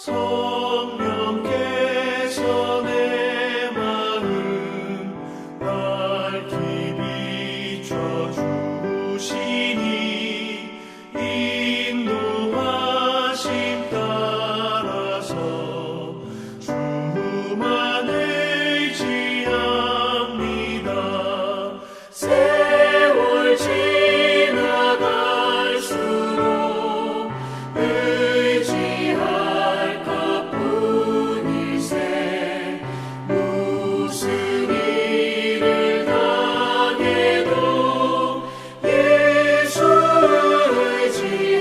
성령께서 내 마음 밝히 비춰주시니 인도하심 따라서 주만 의지합니다. 세월 지나갈수록 의지할 것뿐이세. 무슨 일을 당해도 예수 의지합니다.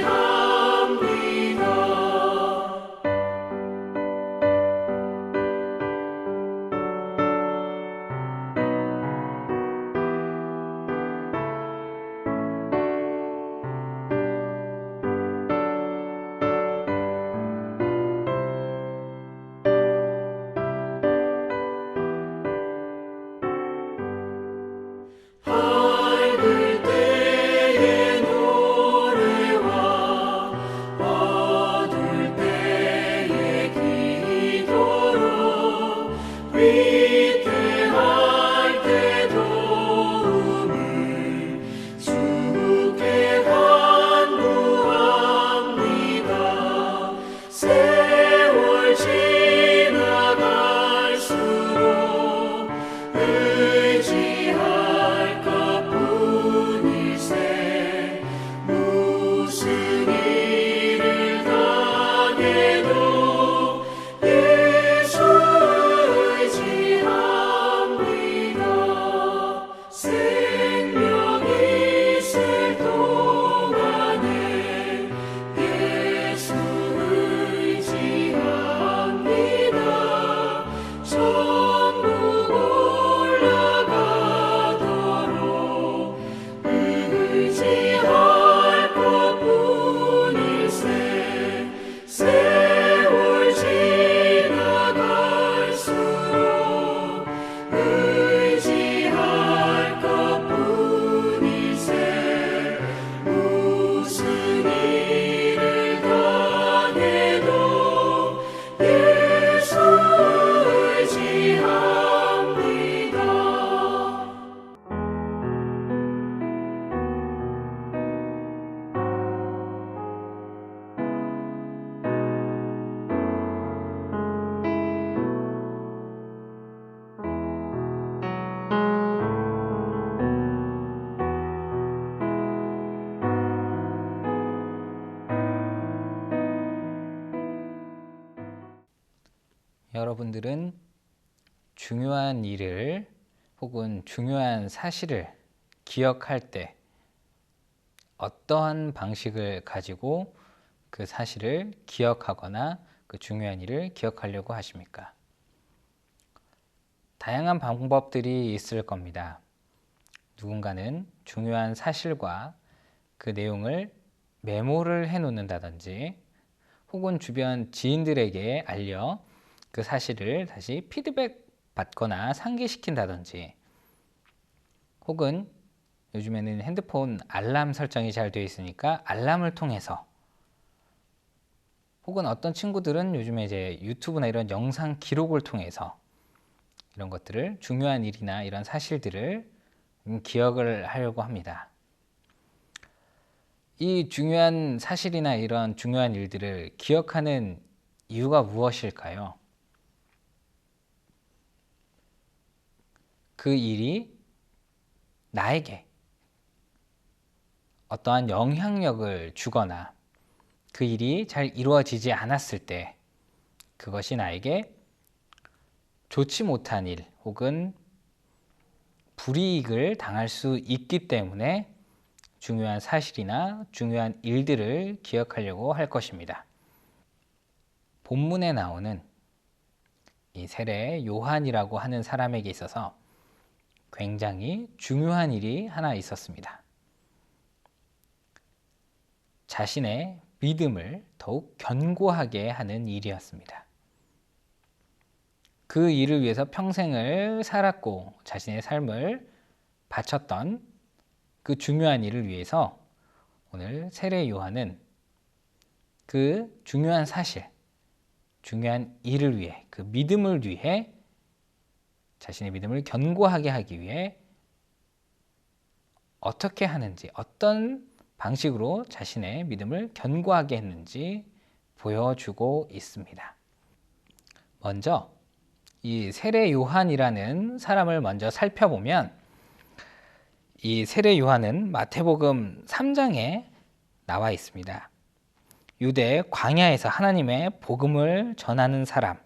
밝을 때의 노래와 어두울 때의 기도로 위태할 때 도움을 주께 간구합니다. 세월 지나갈수록 의지할 것뿐이세. 무슨 일을 당해도 예수 의지합니다. 생명이 있을 동안에 예수 의지합니다. 천국 올라가도록 의지할 것뿐일세. 세월 지나갈수록 의지할 것뿐일세. 무슨 일을 당해도 예수 의지합니다. 여러분들은 중요한 일을 혹은 중요한 사실을 기억할 때 어떠한 방식을 가지고 그 사실을 기억하거나 그 중요한 일을 기억하려고 하십니까? 다양한 방법들이 있을 겁니다. 누군가는 중요한 사실과 그 내용을 메모를 해 놓는다든지 혹은 주변 지인들에게 알려 그 사실을 다시 피드백 받거나 상기시킨다든지, 혹은 요즘에는 핸드폰 알람 설정이 잘 되어 있으니까 알람을 통해서, 혹은 어떤 친구들은 요즘에 이제 유튜브나 이런 영상 기록을 통해서 이런 것들을, 중요한 일이나 이런 사실들을 기억을 하려고 합니다. 이 중요한 사실이나 이런 중요한 일들을 기억하는 이유가 무엇일까요? 그 일이 나에게 어떠한 영향력을 주거나 그 일이 잘 이루어지지 않았을 때 그것이 나에게 좋지 못한 일 혹은 불이익을 당할 수 있기 때문에 중요한 사실이나 중요한 일들을 기억하려고 할 것입니다. 본문에 나오는 이 세례 요한이라고 하는 사람에게 있어서 굉장히 중요한 일이 하나 있었습니다. 자신의 믿음을 더욱 견고하게 하는 일이었습니다. 그 일을 위해서 평생을 살았고 자신의 삶을 바쳤던 그 중요한 일을 위해서 오늘 세례 요한은 그 중요한 사실, 중요한 일을 위해, 그 믿음을 위해, 자신의 믿음을 견고하게 하기 위해 어떻게 하는지, 어떤 방식으로 자신의 믿음을 견고하게 했는지 보여주고 있습니다. 먼저 이 세례 요한이라는 사람을 먼저 살펴보면, 이 세례 요한은 마태복음 3장에 나와 있습니다. 유대 광야에서 하나님의 복음을 전하는 사람,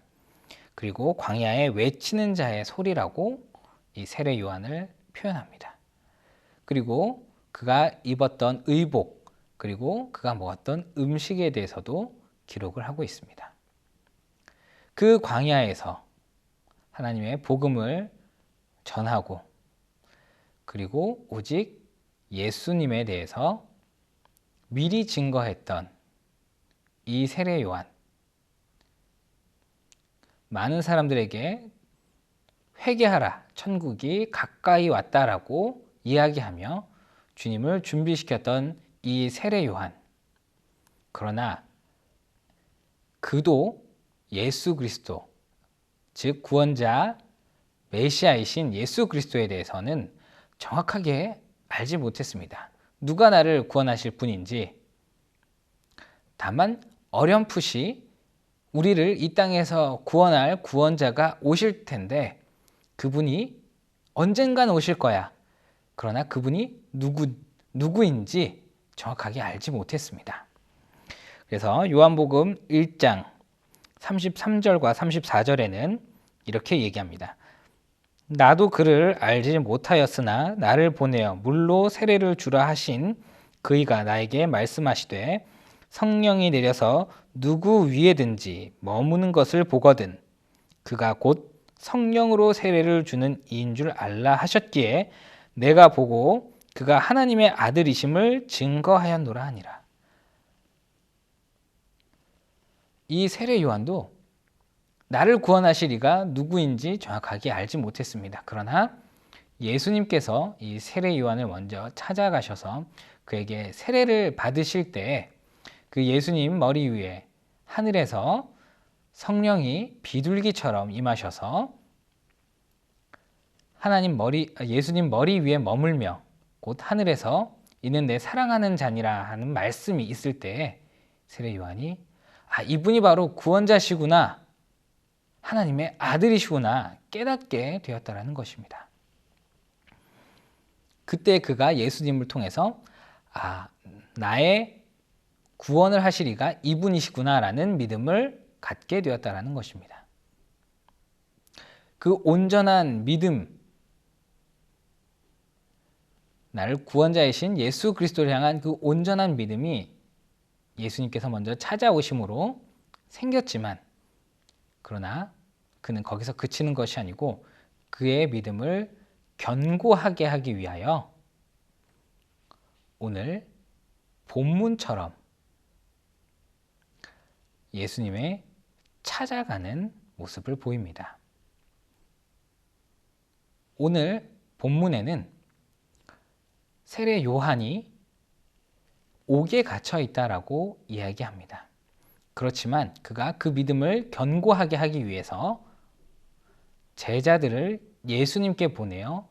그리고 광야에 외치는 자의 소리라고 이 세례 요한을 표현합니다. 그리고 그가 입었던 의복, 그리고 그가 먹었던 음식에 대해서도 기록을 하고 있습니다. 그 광야에서 하나님의 복음을 전하고, 그리고 오직 예수님에 대해서 미리 증거했던 이 세례 요한, 많은 사람들에게 회개하라, 천국이 가까이 왔다라고 이야기하며 주님을 준비시켰던 이 세례 요한. 그러나 그도 예수 그리스도, 즉 구원자 메시아이신 예수 그리스도에 대해서는 정확하게 알지 못했습니다. 누가 나를 구원하실 분인지. 다만 어렴풋이 우리를 이 땅에서 구원할 구원자가 오실 텐데 그분이 언젠간 오실 거야. 그러나 그분이 누구인지 정확하게 알지 못했습니다. 그래서 요한복음 1장 33절과 34절에는 이렇게 얘기합니다. 나도 그를 알지 못하였으나 나를 보내어 물로 세례를 주라 하신 그이가 나에게 말씀하시되 성령이 내려서 누구 위에든지 머무는 것을 보거든 그가 곧 성령으로 세례를 주는 이인 줄 알라 하셨기에 내가 보고 그가 하나님의 아들이심을 증거하였노라 하니라. 이 세례 요한도 나를 구원하실 이가 누구인지 정확하게 알지 못했습니다. 그러나 예수님께서 이 세례 요한을 먼저 찾아가셔서 그에게 세례를 받으실 때 그 예수님 머리 위에 하늘에서 성령이 비둘기처럼 임하셔서 예수님 머리 위에 머물며 곧 하늘에서 이는 내 사랑하는 자니라 하는 말씀이 있을 때 세례 요한이 이분이 바로 구원자시구나, 하나님의 아들이시구나 깨닫게 되었다라는 것입니다. 그때 그가 예수님을 통해서 나의 구원을 하실 이가 이분이시구나라는 믿음을 갖게 되었다라는 것입니다. 그 온전한 믿음, 나를 구원자이신 예수 그리스도를 향한 그 온전한 믿음이 예수님께서 먼저 찾아오심으로 생겼지만, 그러나 그는 거기서 그치는 것이 아니고 그의 믿음을 견고하게 하기 위하여 오늘 본문처럼 예수님의 찾아가는 모습을 보입니다. 오늘 본문에는 세례 요한이 옥에 갇혀 있다라고 이야기합니다. 그렇지만 그가 그 믿음을 견고하게 하기 위해서 제자들을 예수님께 보내어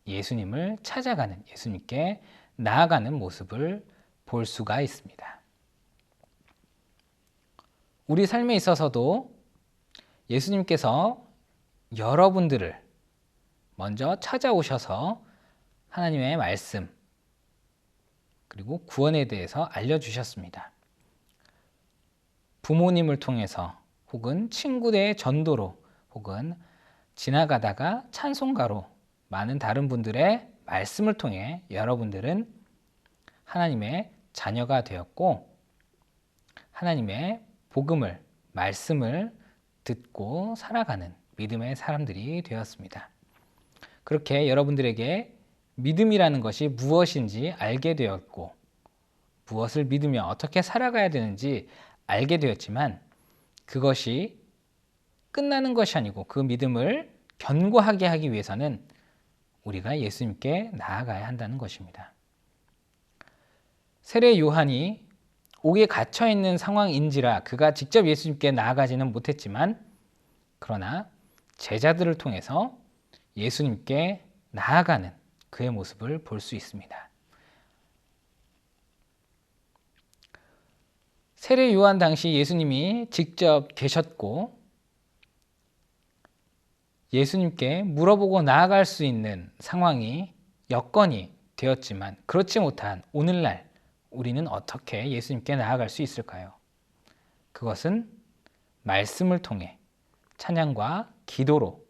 예수님을 찾아가는, 예수님께 나아가는 모습을 볼 수가 있습니다. 우리 삶에 있어서도 예수님께서 여러분들을 먼저 찾아오셔서 하나님의 말씀 그리고 구원에 대해서 알려주셨습니다. 부모님을 통해서 혹은 친구들의 전도로 혹은 지나가다가 찬송가로 많은 다른 분들의 말씀을 통해 여러분들은 하나님의 자녀가 되었고 하나님의 복음을, 말씀을 듣고 살아가는 믿음의 사람들이 되었습니다. 그렇게 여러분들에게 믿음이라는 것이 무엇인지 알게 되었고 무엇을 믿으며 어떻게 살아가야 되는지 알게 되었지만 그것이 끝나는 것이 아니고 그 믿음을 견고하게 하기 위해서는 우리가 예수님께 나아가야 한다는 것입니다. 세례 요한이 옥에 갇혀 있는 상황인지라 그가 직접 예수님께 나아가지는 못했지만 그러나 제자들을 통해서 예수님께 나아가는 그의 모습을 볼 수 있습니다. 세례 요한 당시 예수님이 직접 계셨고 예수님께 물어보고 나아갈 수 있는 상황이 여건이 되었지만 그렇지 못한 오늘날 우리는 어떻게 예수님께 나아갈 수 있을까요? 그것은 말씀을 통해 찬양과 기도로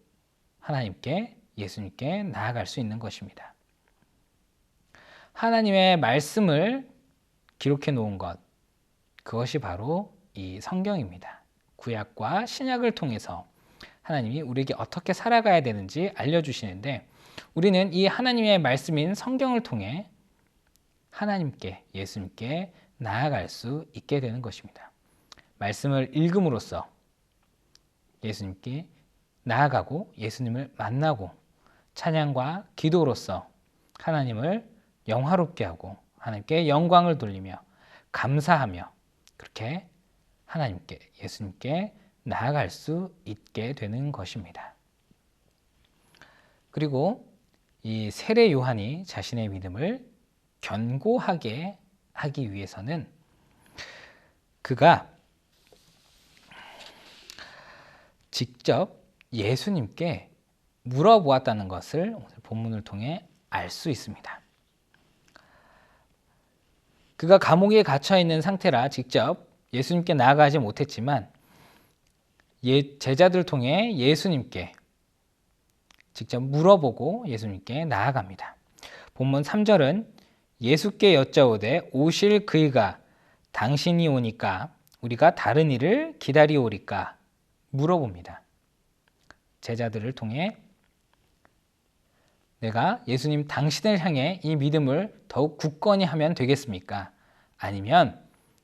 하나님께 예수님께 나아갈 수 있는 것입니다. 하나님의 말씀을 기록해 놓은 것, 그것이 바로 이 성경입니다. 구약과 신약을 통해서 하나님이 우리에게 어떻게 살아가야 되는지 알려주시는데 우리는 이 하나님의 말씀인 성경을 통해 하나님께, 예수님께 나아갈 수 있게 되는 것입니다. 말씀을 읽음으로써 예수님께 나아가고 예수님을 만나고 찬양과 기도로서 하나님을 영화롭게 하고 하나님께 영광을 돌리며 감사하며 그렇게 하나님께, 예수님께 나아갈 수 있게 되는 것입니다. 그리고 이 세례 요한이 자신의 믿음을 견고하게 하기 위해서는 그가 직접 예수님께 물어보았다는 것을 오늘 본문을 통해 알 수 있습니다. 그가 감옥에 갇혀 있는 상태라 직접 예수님께 나아가지 못했지만 제자들을 통해 예수님께 직접 물어보고 예수님께 나아갑니다. 본문 3절은 예수께 여짜오되 오실 그이가 당신이 오니까 우리가 다른 이를 기다리오리까 물어봅니다. 제자들을 통해 내가 예수님 당신을 향해 이 믿음을 더욱 굳건히 하면 되겠습니까? 아니면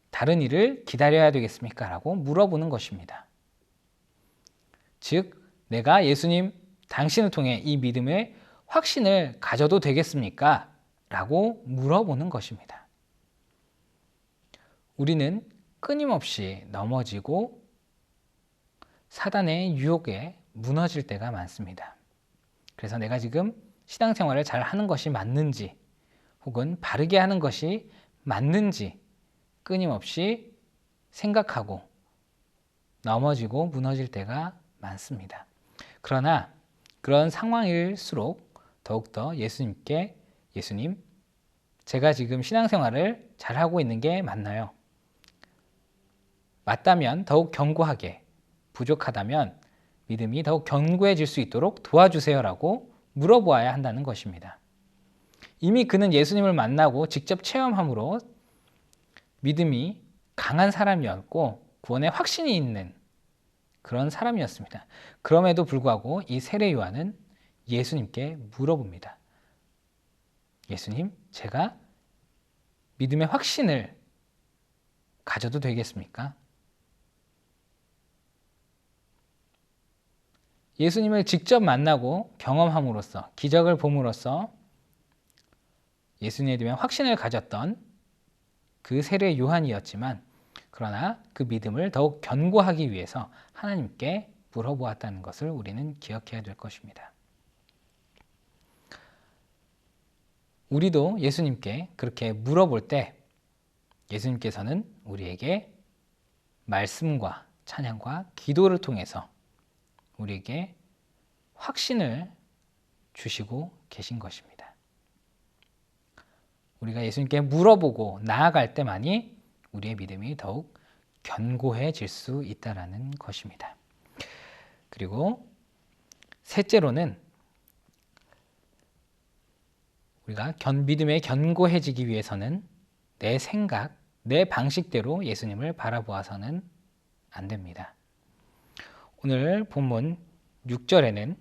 다른 일을 기다려야 되겠습니까? 라고 물어보는 것입니다. 즉, 내가 예수님 당신을 통해 이 믿음의 확신을 가져도 되겠습니까? 라고 물어보는 것입니다. 우리는 끊임없이 넘어지고 사단의 유혹에 무너질 때가 많습니다. 그래서 내가 지금 신앙생활을 잘 하는 것이 맞는지 혹은 바르게 하는 것이 맞는지 끊임없이 생각하고 넘어지고 무너질 때가 많습니다. 그러나 그런 상황일수록 더욱더 예수님께 예수님, 제가 지금 신앙생활을 잘하고 있는 게 맞나요? 맞다면 더욱 견고하게, 부족하다면 믿음이 더욱 견고해질 수 있도록 도와주세요라고 물어보아야 한다는 것입니다. 이미 그는 예수님을 만나고 직접 체험함으로 믿음이 강한 사람이었고 구원의 확신이 있는 그런 사람이었습니다. 그럼에도 불구하고 이 세례 요한은 예수님께 물어봅니다. 예수님, 제가 믿음의 확신을 가져도 되겠습니까? 예수님을 직접 만나고 경험함으로써 기적을 봄으로써 예수님에 대한 확신을 가졌던 그 세례 요한이었지만 그러나 그 믿음을 더욱 견고하기 위해서 하나님께 물어보았다는 것을 우리는 기억해야 될 것입니다. 우리도 예수님께 그렇게 물어볼 때 예수님께서는 우리에게 말씀과 찬양과 기도를 통해서 우리에게 확신을 주시고 계신 것입니다. 우리가 예수님께 물어보고 나아갈 때만이 우리의 믿음이 더욱 견고해질 수 있다는 것입니다. 그리고 셋째로는 우리가 믿음에 견고해지기 위해서는 내 생각, 내 방식대로 예수님을 바라보아서는 안 됩니다. 오늘 본문 6절에는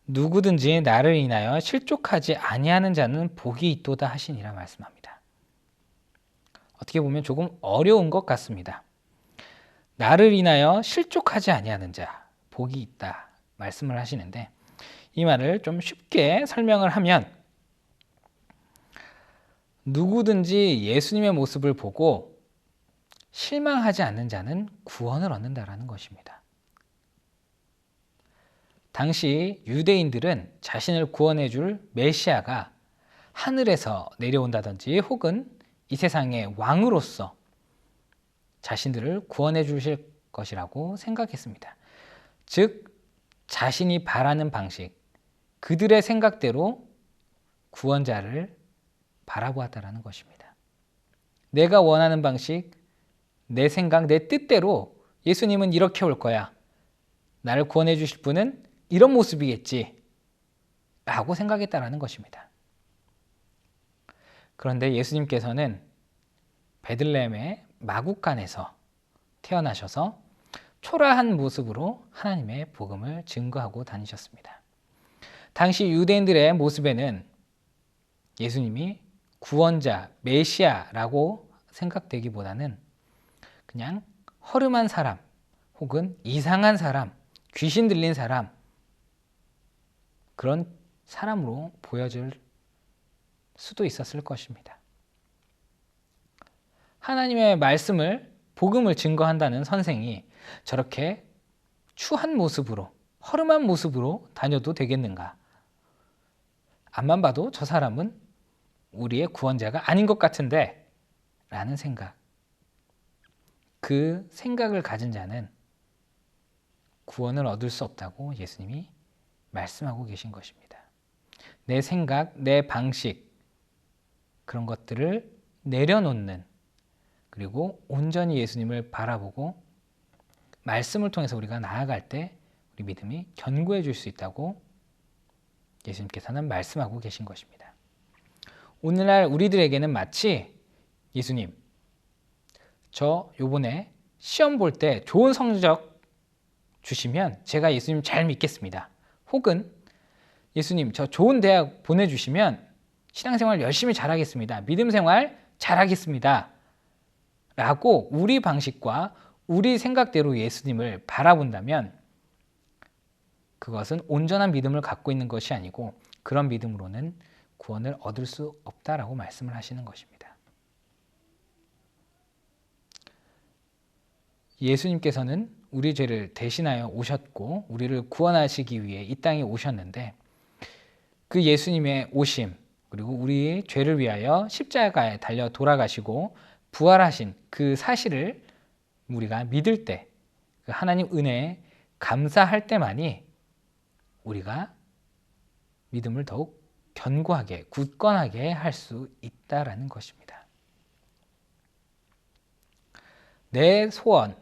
누구든지 나를 인하여 실족하지 아니하는 자는 복이 있도다 하시니라 말씀합니다. 어떻게 보면 조금 어려운 것 같습니다. 나를 인하여 실족하지 아니하는 자, 복이 있다 말씀을 하시는데 이 말을 좀 쉽게 설명을 하면 누구든지 예수님의 모습을 보고 실망하지 않는 자는 구원을 얻는다라는 것입니다. 당시 유대인들은 자신을 구원해 줄 메시아가 하늘에서 내려온다든지 혹은 이 세상의 왕으로서 자신들을 구원해 주실 것이라고 생각했습니다. 즉, 자신이 바라는 방식, 그들의 생각대로 구원자를 바라보았다라는 것입니다. 내가 원하는 방식, 내 생각, 내 뜻대로 예수님은 이렇게 올 거야. 나를 구원해 주실 분은 이런 모습이겠지. 라고 생각했다라는 것입니다. 그런데 예수님께서는 베들레헴의 마구간에서 태어나셔서 초라한 모습으로 하나님의 복음을 증거하고 다니셨습니다. 당시 유대인들의 모습에는 예수님이 구원자, 메시아라고 생각되기보다는 그냥 허름한 사람 혹은 이상한 사람, 귀신 들린 사람, 그런 사람으로 보여질 수도 있었을 것입니다. 하나님의 말씀을, 복음을 증거한다는 선생이 저렇게 추한 모습으로, 허름한 모습으로 다녀도 되겠는가? 앞만 봐도 저 사람은 우리의 구원자가 아닌 것 같은데 라는 생각, 그 생각을 가진 자는 구원을 얻을 수 없다고 예수님이 말씀하고 계신 것입니다. 내 생각, 내 방식, 그런 것들을 내려놓는, 그리고 온전히 예수님을 바라보고 말씀을 통해서 우리가 나아갈 때 우리 믿음이 견고해 질 수 있다고 예수님께서는 말씀하고 계신 것입니다. 오늘날 우리들에게는 마치 예수님, 저 요번에 시험 볼 때 좋은 성적 주시면 제가 예수님 잘 믿겠습니다. 혹은 예수님, 저 좋은 대학 보내주시면 신앙생활 열심히 잘하겠습니다. 믿음 생활 잘하겠습니다. 라고 우리 방식과 우리 생각대로 예수님을 바라본다면 그것은 온전한 믿음을 갖고 있는 것이 아니고 그런 믿음으로는 구원을 얻을 수 없다라고 말씀을 하시는 것입니다. 예수님께서는 우리 죄를 대신하여 오셨고 우리를 구원하시기 위해 이 땅에 오셨는데 그 예수님의 오심, 그리고 우리의 죄를 위하여 십자가에 달려 돌아가시고 부활하신 그 사실을 우리가 믿을 때, 하나님 은혜에 감사할 때만이 우리가 믿음을 더욱 견고하게, 굳건하게 할 수 있다라는 것입니다. 내 소원,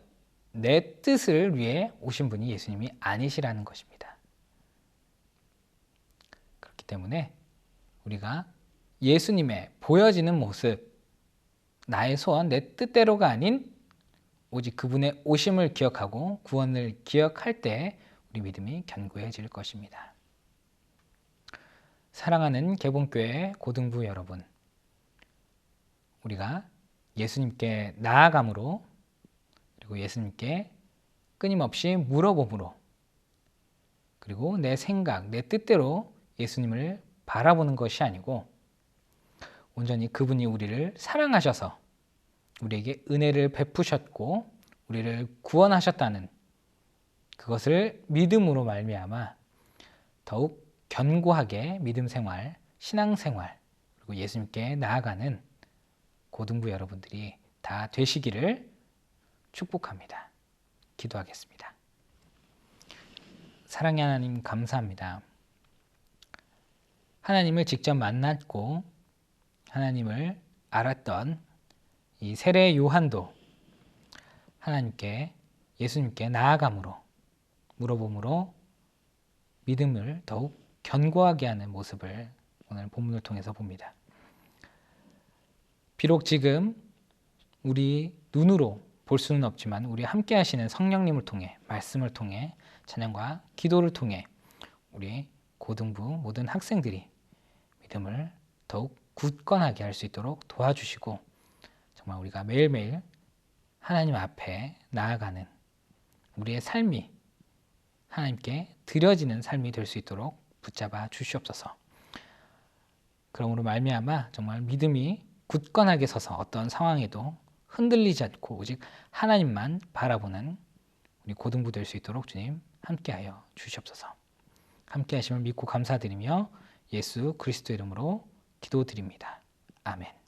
내 뜻을 위해 오신 분이 예수님이 아니시라는 것입니다. 그렇기 때문에 우리가 예수님의 보여지는 모습, 나의 소원, 내 뜻대로가 아닌 오직 그분의 오심을 기억하고 구원을 기억할 때 우리 믿음이 견고해질 것입니다. 사랑하는 개봉교회 고등부 여러분, 우리가 예수님께 나아감으로, 그리고 예수님께 끊임없이 물어봄으로, 그리고 내 생각, 내 뜻대로 예수님을 바라보는 것이 아니고 온전히 그분이 우리를 사랑하셔서 우리에게 은혜를 베푸셨고 우리를 구원하셨다는 그것을 믿음으로 말미암아 더욱 견고하게 믿음 생활, 신앙 생활, 그리고 예수님께 나아가는 고등부 여러분들이 다 되시기를 축복합니다. 기도하겠습니다. 사랑의 하나님, 감사합니다. 하나님을 직접 만났고 하나님을 알았던 이 세례 요한도 하나님께, 예수님께 나아감으로, 물어봄으로 믿음을 더욱 견고하게 하는 모습을 오늘 본문을 통해서 봅니다. 비록 지금 우리 눈으로 볼 수는 없지만 우리 함께 하시는 성령님을 통해, 말씀을 통해, 찬양과 기도를 통해 우리 고등부 모든 학생들이 믿음을 더욱 굳건하게 할 수 있도록 도와주시고 정말 우리가 매일매일 하나님 앞에 나아가는 우리의 삶이 하나님께 드려지는 삶이 될 수 있도록 붙잡아 주시옵소서. 그러므로 말미암아 정말 믿음이 굳건하게 서서 어떤 상황에도 흔들리지 않고 오직 하나님만 바라보는 우리 고등부 될 수 있도록 주님 함께하여 주시옵소서. 함께 하심을 믿고 감사드리며 예수 그리스도 이름으로 기도드립니다. 아멘.